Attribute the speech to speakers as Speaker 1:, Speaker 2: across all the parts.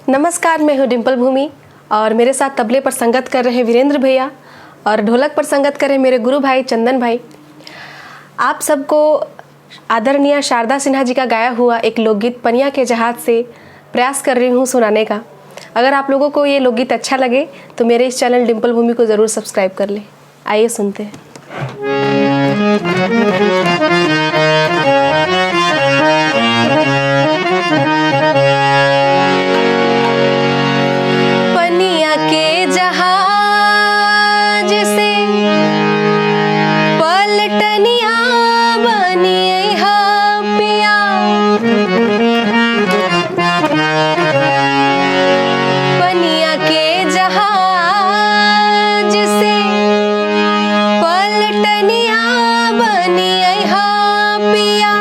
Speaker 1: नमस्कार, मैं हूँ डिम्पल भूमि और मेरे साथ तबले पर संगत कर रहे हैं वीरेंद्र भैया और ढोलक पर संगत कर रहे हैं मेरे गुरु भाई चंदन भाई। आप सबको आदरणीय शारदा सिन्हा जी का गाया हुआ एक लोकगीत पनिया के जहाज से प्रयास कर रही हूँ सुनाने का। अगर आप लोगों को ये लोकगीत अच्छा लगे तो मेरे इस चैनल डिम्पल भूमि को ज़रूर सब्सक्राइब कर लें। आइए सुनते हैं। पनिया के जहाज से पलटनिया बनिए हा पिया, पनिया के जहाज से पलटनिया बनिए हा पिया,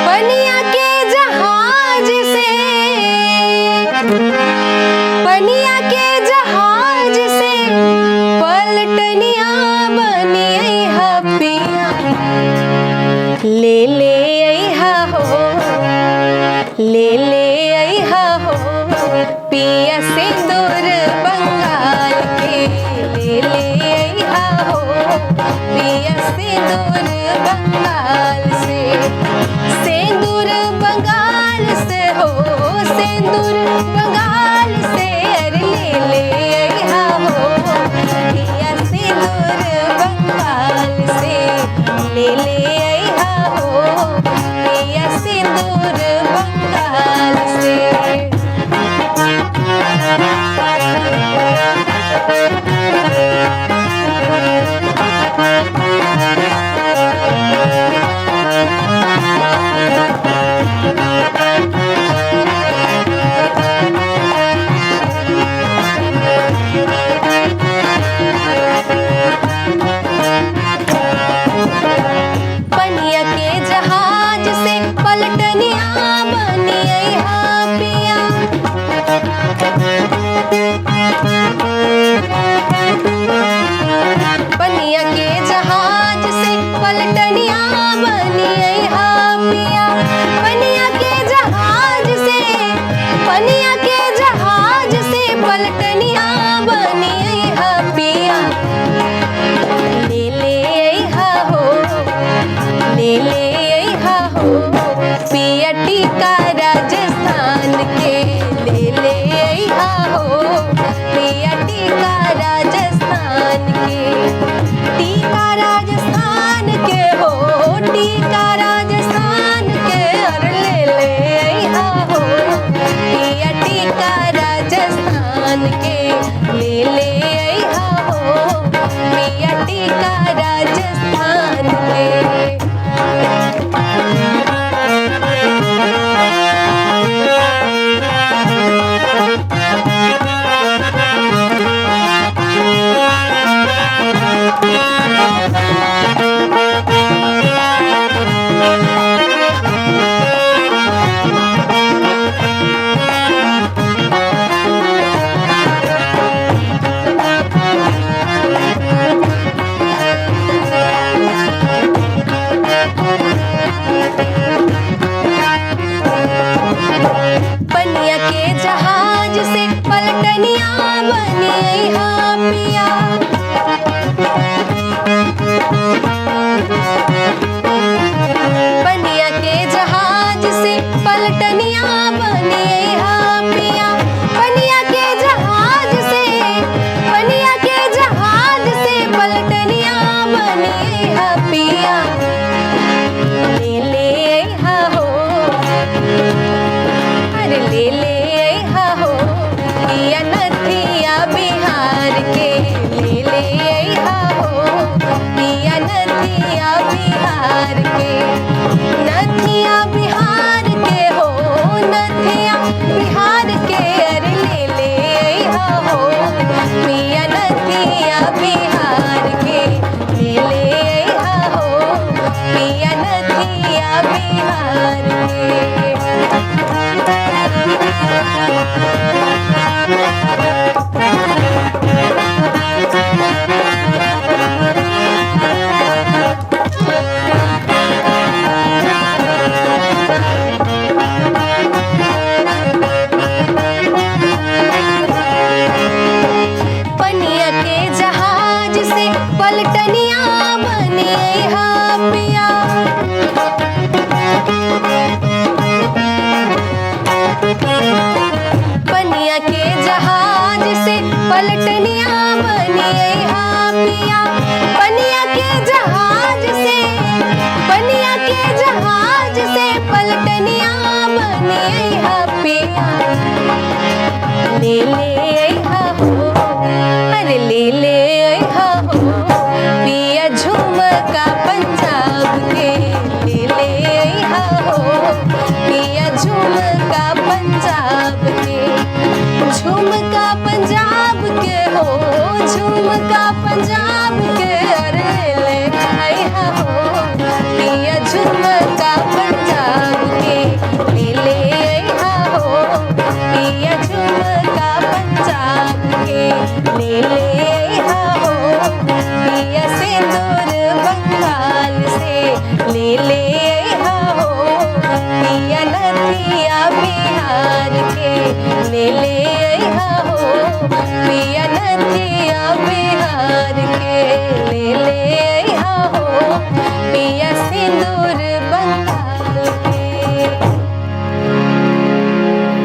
Speaker 1: पनिया के जहाज से पनिया के जहाज से पलटनिया बनिए हा पिया, ले ले अइहा हो, ले ले अइहा हो पिया सिंदूर बंगाल के, ले ले अइहा हो पिया सिंदूर बंगाल से, सिंदूर बंगाल से हो, सिंदूर बंगाल से, अरे ले ले अइहा हो पिया सिंदूर बंगाल से, ले ले अइहा हो पिया सिंदूर बंगाल से। पनिया के जहाज से पलटनिया बनिए हा पिया, पनिया के जहाज से पलटनिया बनिए हा पिया, पनिया के जहाज से, पनिया के जहाज से पलटनिया बनिए हा पिया, ले ले अइहा हो, ले ले अइहा हो पिया टीका राजस्थान के, ले ले अइहा हो पिया टीका राजस्थान के, टीका राजस्थान के हो, टीका राजस्थान के, और ले ले अइहा हो पिया टीका राजस्थान के, ले ले अइहा हो पिया टीका राजस्थान के। पनिया के जहाज से पलटनिया बनिए हा पिया, पनिया के जहाज से पलटनिया बनिए हा पिया, पनिया के जहाज से, पनिया के जहाज से पलटनिया बनिए हा पिया, ले ले अइहा हो, अरे ले ले अइहा हो पिया नथिया बिहार के, ले ले अइहा हो पिया नथिया बिहार के, नथिया बिहार के हो, नथिया बिहार के, अरे ले ले अइहा हो पिया नथिया बिहार के, ले ले अइहा हो पिया नथिया बिहार के। पिया ले अइहा हो, अरे ले अइहा हो पिया झुमका पंजाब के, ले अइहा हो पिया झुमका पंजाब के, झुमका पंजाब के हो, झुमका पंजाब के, अरे ले अइहा हो पिया झुमका पंजाब के, ले अइहा हो पिया झुमका पंजाब के, ले अइहा हो पिया सिंदूर बंगाल से, ले अइहा हो पिया नथिया बिहार के, ले अइहा हो पिया नथिया